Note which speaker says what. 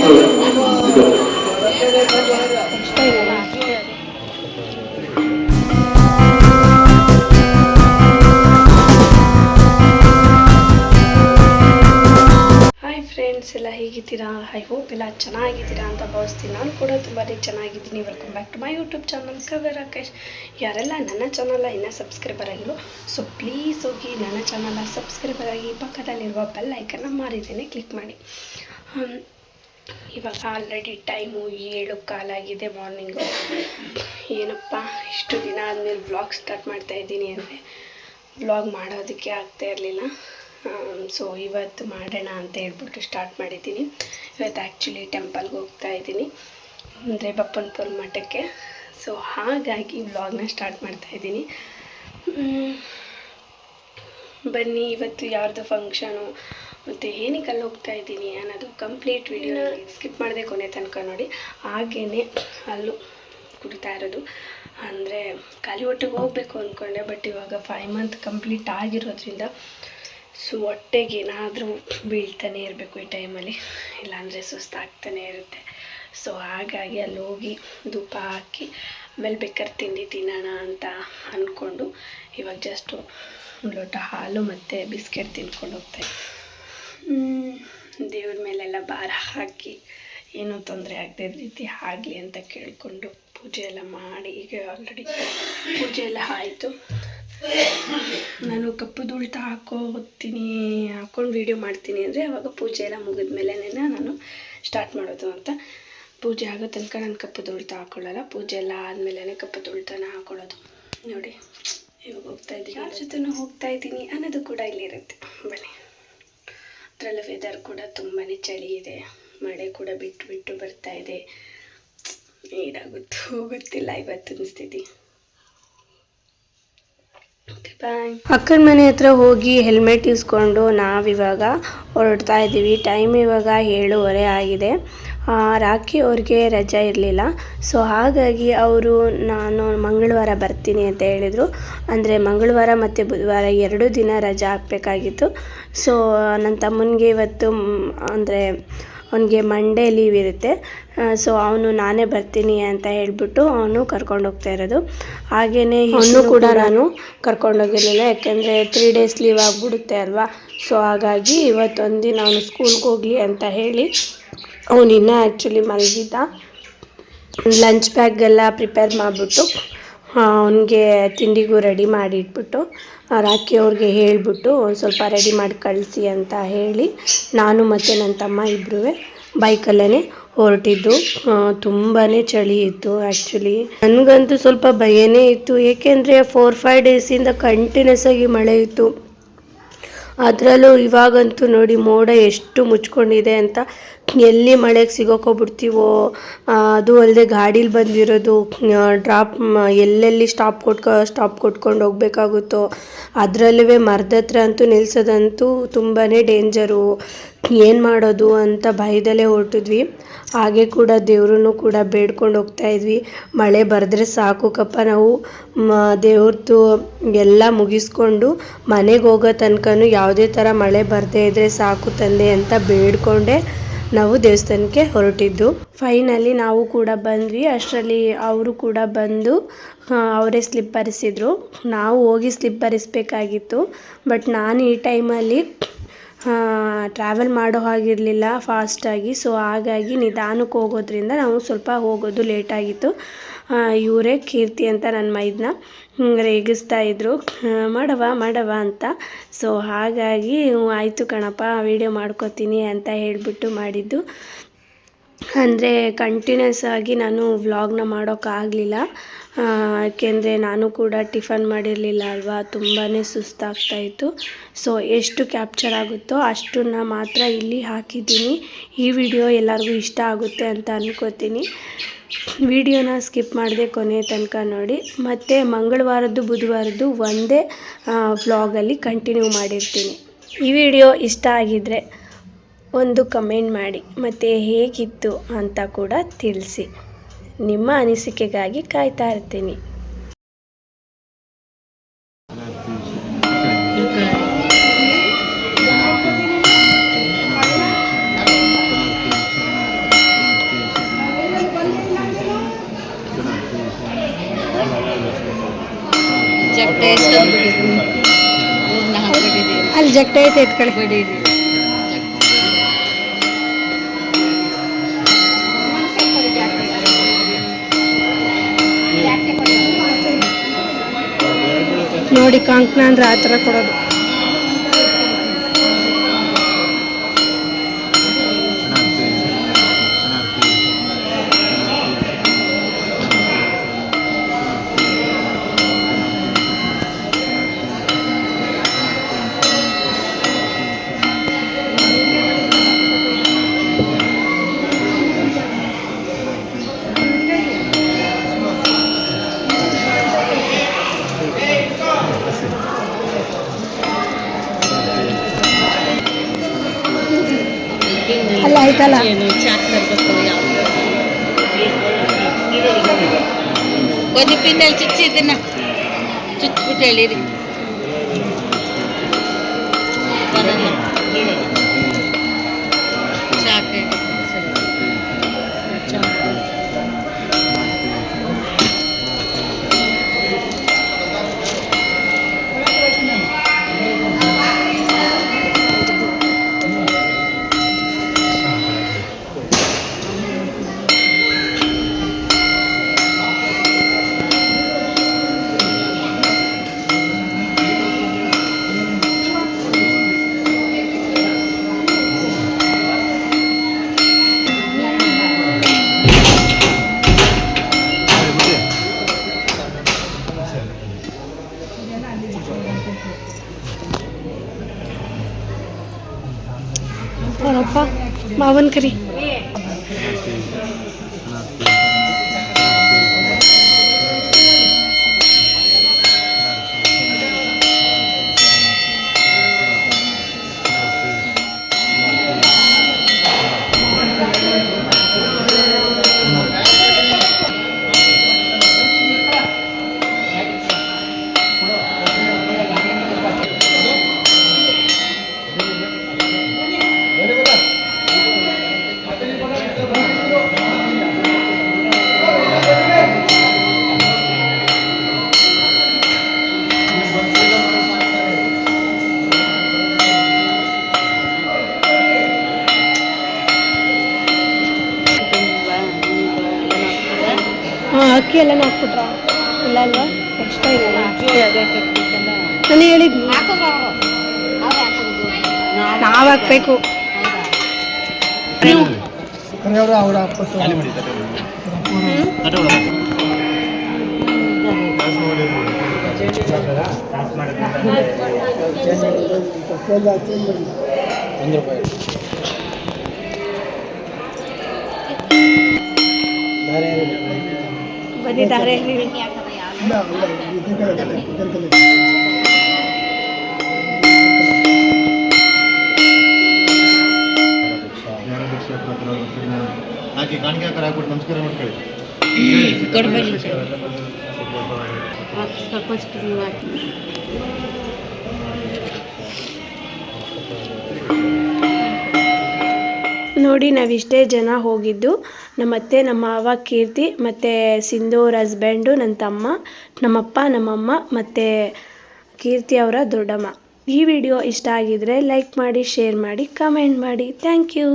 Speaker 1: Hi friends, ಎಲ್ಲ ಹೇಗಿದ್ದೀರಾ? I hope ಎಲ್ಲ ಚೆನ್ನಾಗಿದ್ದೀರಾ ಅಂತ ಭಾವಿಸ್ತೀನಿ. ನಾನು ಕೂಡ ತುಂಬಾ ಚೆನ್ನಾಗಿದ್ದೀನಿ. Welcome back to my YouTube channel Kavya Rakesh. ಯಾರೆಲ್ಲ ನನ್ನ ಚಾನಲ್ ಇನ್ನೂ ಸಬ್ಸ್ಕ್ರೈಬರ್ ಆಗಿಲ್ಲ, ಸೊ ಪ್ಲೀಸ್ ಹೋಗಿ ನನ್ನ ಚಾನಲ್ ಸಬ್ಸ್ಕ್ರೈಬರ್ ಆಗಿ ಪಕ್ಕದಲ್ಲಿರುವ ಬೆಲ್ ಐಕನ್ನ ಮಾರಿದ್ದೇನೆ, ಕ್ಲಿಕ್ ಮಾಡಿ. ಇವಾಗ ಆಲ್ರೆಡಿ ಟೈಮು 7:15 ಮಾರ್ನಿಂಗು. ಏನಪ್ಪ ಇಷ್ಟು ದಿನ ಆದಮೇಲೆ ವ್ಲಾಗ್ ಸ್ಟಾರ್ಟ್ ಮಾಡ್ತಾಯಿದ್ದೀನಿ ಅಂದರೆ ವ್ಲಾಗ್ ಮಾಡೋದಕ್ಕೆ ಆಗ್ತಾ ಇರಲಿಲ್ಲ. ಸೊ ಇವತ್ತು ಮಾಡೋಣ ಅಂತ ಹೇಳ್ಬಿಟ್ಟು ಸ್ಟಾರ್ಟ್ ಮಾಡಿದ್ದೀನಿ. ಇವತ್ತು ಆ್ಯಕ್ಚುಲಿ ಟೆಂಪಲ್ಗೆ ಹೋಗ್ತಾ ಇದ್ದೀನಿ, ಅಂದರೆ ಬಪ್ಪನಪುರ ಮಠಕ್ಕೆ. ಸೊ ಹಾಗಾಗಿ ವ್ಲಾಗ್ನ ಸ್ಟಾರ್ಟ್ ಮಾಡ್ತಾಯಿದ್ದೀನಿ. ಬನ್ನಿ, ಇವತ್ತು ಯಾರ್ದು ಫಂಕ್ಷನು ಮತ್ತು ಏನಕ್ಕೆ ಅಲ್ಲಿ ಹೋಗ್ತಾ ಇದ್ದೀನಿ ಅನ್ನೋದು ಕಂಪ್ಲೀಟ್ ವಿಡಿಯೋ ಸ್ಕಿಪ್ ಮಾಡದೆ ಕೊನೆ ತನಕ ನೋಡಿ. ಹಾಗೆಯೇ ಅಲ್ಲೂ ಕುಡಿತಾ ಇರೋದು, ಅಂದರೆ ಖಾಲಿ ಹೊಟ್ಟೆಗೆ ಹೋಗಬೇಕು ಅಂದ್ಕೊಂಡೆ, ಬಟ್ ಇವಾಗ 5 ಮಂತ್ ಕಂಪ್ಲೀಟ್ ಆಗಿರೋದ್ರಿಂದ ಸೊ ಹೊಟ್ಟೆಗೆ ಏನಾದರೂ ಬೀಳ್ತಾನೆ ಇರಬೇಕು ಈ ಟೈಮಲ್ಲಿ, ಇಲ್ಲಾಂದರೆ ಸುಸ್ತಾಗ್ತಾನೆ ಇರುತ್ತೆ. ಸೊ ಹಾಗಾಗಿ ಅಲ್ಲಿ ಹೋಗಿ ಧೂಪ ಹಾಕಿ ಆಮೇಲೆ ಬೇಕಾದ್ರೆ ತಿಂಡಿ ತಿನ್ನೋಣ ಅಂತ ಅಂದ್ಕೊಂಡು ಇವಾಗ ಜಸ್ಟು ಒಂದು ಲೋಟ ಹಾಲು ಮತ್ತು ಬಿಸ್ಕೆಟ್ ತಿನ್ಕೊಂಡು ಹೋಗ್ತಾಯಿದ್ದೆ. ದೇವ್ರ ಮೇಲೆಲ್ಲ ಭಾರ ಹಾಕಿ ಏನೂ ತೊಂದರೆ ಆಗದೆ ರೀತಿ ಆಗಲಿ ಅಂತ ಕೇಳಿಕೊಂಡು ಪೂಜೆ ಎಲ್ಲ ಮಾಡಿ, ಈಗ ಆಲ್ರೆಡಿ ಪೂಜೆ ಎಲ್ಲ ಆಯಿತು. ನಾನು ಕಪ್ಪು ಉಲ್ಟ ಹಾಕ್ಕೊಂಡು ವೀಡಿಯೋ ಮಾಡ್ತೀನಿ ಅಂದರೆ ಅವಾಗ ಪೂಜೆ ಎಲ್ಲ ಮುಗಿದ ಮೇಲೆ ನಾನು ಸ್ಟಾರ್ಟ್ ಮಾಡೋದು ಅಂತ. ಪೂಜೆ ಆಗೋ ತನಕ ನಾನು ಕಪ್ಪು ಉಲ್ಟ ಹಾಕ್ಕೊಳ್ಳಲ್ಲ, ಪೂಜೆ ಎಲ್ಲ ಆದಮೇಲೆ ಕಪ್ಪು ಉಲ್ಟನ ಹಾಕ್ಕೊಳ್ಳೋದು. ನೋಡಿ ಇವಾಗ ಹೋಗ್ತಾಯಿದ್ದೀನಿ, ಯಾರ ಜೊತೆನೂ ಹೋಗ್ತಾಯಿದ್ದೀನಿ ಅನ್ನೋದು ಕೂಡ ಇಲ್ಲಿರುತ್ತೆ. ಬನ್ನಿ. ಅದರಲ್ಲ ವೆದರ್ ಕೂಡ ತುಂಬಾ ಚಳಿ ಇದೆ, ಮಳೆ ಕೂಡ ಬಿಟ್ಟು ಬಿಟ್ಟು ಬರ್ತಾಯಿದೆ. ಏನಾಗುತ್ತೋ ಗೊತ್ತಿಲ್ಲ ಇವತ್ತು ಅನಿಸ್ತಿದೆ. ಅಕ್ಕನ ಮನೆ ಹತ್ರ ಹೋಗಿ ಹೆಲ್ಮೆಟ್ ಇಸ್ಕೊಂಡು ನಾವಿವಾಗ ಹೊರಡ್ತಾ ಇದ್ದೀವಿ. ಟೈಮ್ ಇವಾಗ 7:30 ಆಗಿದೆ. ರಾಖಿ ಅವ್ರಿಗೆ ರಜೆ ಇರಲಿಲ್ಲ, ಸೊ ಹಾಗಾಗಿ ಅವರು ನಾನು ಮಂಗಳವಾರ ಬರ್ತೀನಿ ಅಂತ ಹೇಳಿದರು. ಅಂದರೆ ಮಂಗಳವಾರ ಮತ್ತು ಬುಧವಾರ 2 ದಿನ ರಜೆ ಹಾಕಬೇಕಾಗಿತ್ತು. ಸೊ ನನ್ನ ತಮ್ಮನಿಗೆ ಇವತ್ತು ಅಂದರೆ ಅವನಿಗೆ ಮಂಡೇ ಲೀವ್ ಇರುತ್ತೆ. ಸೊ ಅವನು ನಾನೇ ಬರ್ತೀನಿ ಅಂತ ಹೇಳಿಬಿಟ್ಟು ಅವನು ಕರ್ಕೊಂಡು ಹೋಗ್ತಾ ಇರೋದು. ಹಾಗೆಯೇ ಅವನು ಕೂಡ ನಾನು ಕರ್ಕೊಂಡೋಗಿರಲಿಲ್ಲ, ಯಾಕೆಂದರೆ 3 ಡೇಸ್ ಲೀವ್ ಆಗಿಬಿಡುತ್ತೆ ಅಲ್ವಾ. ಸೊ ಹಾಗಾಗಿ ಇವತ್ತೊಂದು ದಿನ ಅವನು ಸ್ಕೂಲ್ಗೆ ಹೋಗಲಿ ಅಂತ ಹೇಳಿ ಅವನು ಇನ್ನೂ ಆ್ಯಕ್ಚುಲಿ ಮಲಗಿದ್ದ. ಲಂಚ್ ಬ್ಯಾಗೆಲ್ಲ ಪ್ರಿಪೇರ್ ಮಾಡಿಬಿಟ್ಟು ಅವನಿಗೆ ತಿಂಡಿಗೂ ರೆಡಿ ಮಾಡಿ ಇಟ್ಬಿಟ್ಟು ರಾಖಿ ಅವ್ರಿಗೆ ಹೇಳಿಬಿಟ್ಟು ಒಂದು ಸ್ವಲ್ಪ ರೆಡಿ ಮಾಡಿ ಕಳಿಸಿ ಅಂತ ಹೇಳಿ ನಾನು ಮತ್ತು ನನ್ನ ತಮ್ಮ ಇಬ್ಬರೂ ಬೈಕಲ್ಲೇ ಹೊರಟಿದ್ದು. ತುಂಬಾ ಚಳಿ ಇತ್ತು. ಆ್ಯಕ್ಚುಲಿ ನನಗಂತೂ ಸ್ವಲ್ಪ ಭಯನೇ ಇತ್ತು, ಏಕೆಂದರೆ 4-5 ಡೇಸಿಂದ ಕಂಟಿನ್ಯೂಸ್ ಆಗಿ ಮಳೆ ಇತ್ತು. ಅದರಲ್ಲೂ ಇವಾಗಂತೂ ನೋಡಿ ಮೋಡ ಎಷ್ಟು ಮುಚ್ಕೊಂಡಿದೆ ಅಂತ, ಎಲ್ಲಿ ಮಳೆಗೆ ಸಿಗೋಕೋಗ್ಬಿಡ್ತೀವೋ. ಅದು ಅಲ್ಲದೆ ಗಾಡೀಲಿ ಬಂದಿರೋದು ಡ್ರಾಪ್ ಎಲ್ಲೆಲ್ಲಿ ಸ್ಟಾಪ್ ಕೊಟ್ಕೊಂಡು ಹೋಗ್ಬೇಕಾಗುತ್ತೋ, ಅದರಲ್ಲೂ ಮರದ ಹತ್ರ ಅಂತೂ ನಿಲ್ಸೋದಂತೂ ತುಂಬಾ ಡೇಂಜರು. ಏನು ಮಾಡೋದು ಅಂತ ಭಯದಲ್ಲೇ ಹೊರಟಿದ್ವಿ. ಹಾಗೆ ಕೂಡ ದೇವ್ರನ್ನು ಕೂಡ ಬೇಡ್ಕೊಂಡು ಹೋಗ್ತಾಯಿದ್ವಿ, ಮಳೆ ಬರೆದ್ರೆ ಸಾಕು ಕಪ್ಪ, ನಾವು ದೇವ್ರದ್ದು ಎಲ್ಲ ಮುಗಿಸ್ಕೊಂಡು ಮನೆಗೆ ಹೋಗೋ ತನಕನೂ ಯಾವುದೇ ಥರ ಮಳೆ ಬರದೇ ಇದ್ದರೆ ಸಾಕು ತಂದೆ ಅಂತ ಬೇಡ್ಕೊಂಡೆ ನಾವು ದೇವಸ್ಥಾನಕ್ಕೆ ಹೊರಟಿದ್ದು. ಫೈನಲಿ ನಾವು ಕೂಡ ಬಂದ್ವಿ. ಅಷ್ಟರಲ್ಲಿ ಅವರು ಕೂಡ ಬಂದು ಅವರೇ ಸ್ಲಿಪ್ ಭರಿಸಿದ್ರು. ನಾವು ಹೋಗಿ ಸ್ಲಿಪ್ ಭರಿಸ್ಬೇಕಾಗಿತ್ತು, ಬಟ್ ನಾನು ಈ ಟೈಮಲ್ಲಿ ಟ್ರಾವೆಲ್ ಮಾಡೋ ಹಾಗಿರಲಿಲ್ಲ ಫಾಸ್ಟಾಗಿ. ಸೊ ಹಾಗಾಗಿ ನಿಧಾನಕ್ಕೆ ಹೋಗೋದ್ರಿಂದ ನಾವು ಸ್ವಲ್ಪ ಹೋಗೋದು ಲೇಟಾಗಿತ್ತು. ಇವರೇ ಕೀರ್ತಿ ಅಂತ ನನ್ನ ಮೈದನ್ನ ರೇಗಿಸ್ತಾ ಇದ್ದರು, ಮಾಡವ ಅಂತ. ಸೊ ಹಾಗಾಗಿ ಆಯಿತು ಕಣಪ್ಪ ವೀಡಿಯೋ ಮಾಡ್ಕೋತೀನಿ ಅಂತ ಹೇಳಿಬಿಟ್ಟು ಮಾಡಿದ್ದು. ಅಂದರೆ ಕಂಟಿನ್ಯೂಸ್ ಆಗಿ ನಾನು ವ್ಲಾಗ್ನ ಮಾಡೋಕ್ಕಾಗಲಿಲ್ಲ, ಯಾಕೆಂದರೆ ನಾನು ಕೂಡ ಟಿಫನ್ ಮಾಡಿರಲಿಲ್ಲ ಅಲ್ವಾ, ತುಂಬಾ ಸುಸ್ತಾಗ್ತಾಯಿತ್ತು. ಸೊ ಎಷ್ಟು ಕ್ಯಾಪ್ಚರ್ ಆಗುತ್ತೋ ಅಷ್ಟನ್ನು ಮಾತ್ರ ಇಲ್ಲಿ ಹಾಕಿದ್ದೀನಿ. ಈ ವಿಡಿಯೋ ಎಲ್ಲರಿಗೂ ಇಷ್ಟ ಆಗುತ್ತೆ ಅಂತ ಅಂದ್ಕೋತೀನಿ. ವಿಡಿಯೋನ ಸ್ಕಿಪ್ ಮಾಡದೆ ಕೊನೆ ತನಕ ನೋಡಿ. ಮತ್ತು ಮಂಗಳವಾರದ್ದು ಬುಧವಾರದ್ದು ಒಂದೇ ವ್ಲಾಗಲ್ಲಿ ಕಂಟಿನ್ಯೂ ಮಾಡಿರ್ತೀನಿ. ಈ ವಿಡಿಯೋ ಇಷ್ಟ ಆಗಿದ್ದರೆ ಒಂದು ಕಮೆಂಟ್ ಮಾಡಿ, ಮತ್ತು ಹೇಗಿತ್ತು ಅಂತ ಕೂಡ ತಿಳಿಸಿ. ನಿಮ್ಮ ಅನಿಸಿಕೆಗಾಗಿ ಕಾಯ್ತಾ ಇರ್ತೀನಿ. ಅಲ್ಲಿ ಜಗ್ಟ ಐತೆ ಎತ್ಕಡೆ ನೋಡಿ ಕಾಂಕ್ನ ಅಂದ್ರೆ ಆ ಥರ ಕೊಡೋದು. ಅಲ್ಲ ಆಯ್ತಲ್ಲ
Speaker 2: ಒಂದು ಪಿನ್ನಲ್ಲಿ ಚುಚ್ಚಿ ಇದನ್ನ ಚುಚ್ಬಿಟ್ಟು ಹೇಳಿರಿ ಚಾಕೆ
Speaker 1: ಅವರಪ್ಪ ಮಾವನ್ ಕರಿ. ಅಕ್ಕಿ ಎಲ್ಲ ಹಾಕ್ಬಿಟ್ರ ಇಲ್ಲ ಅಲ್ವಾ ಎಕ್ಸ್ಟ್ರಾ ಇಲ್ಲ ನಾನು ಹೇಳಿದ್ನು ನಾವು ಹಾಕ್ಬೇಕು. ಬಂದಿದ್ದಾರೆ
Speaker 3: ಹಾಕಿ ಕಾಣಿಕೆ ಹಾಕಿ ಹಾಕ್ಬಿಟ್ಟು ನಮಸ್ಕಾರ ಮಾಡ್ಕೊಳ್ಳಿ.
Speaker 1: ನೋಡಿ ನಾವಿಷ್ಟೇ ಜನ ಹೋಗಿದ್ದು. ನಮ್ಮತ್ತೆ, ನಮ್ಮ ಮಾವ ಕೀರ್ತಿ, ಮತ್ತು ಸಿಂಧು ಅವ್ರ ಹಸ್ಬೆಂಡು, ನನ್ನ ತಮ್ಮ, ನಮ್ಮಪ್ಪ, ನಮ್ಮಮ್ಮ ಮತ್ತು ಕೀರ್ತಿ ಅವರ ದೊಡ್ಡಮ್ಮ. ಈ ವಿಡಿಯೋ ಇಷ್ಟ ಆಗಿದರೆ ಲೈಕ್ ಮಾಡಿ, ಶೇರ್ ಮಾಡಿ, ಕಮೆಂಟ್ ಮಾಡಿ. Thank you.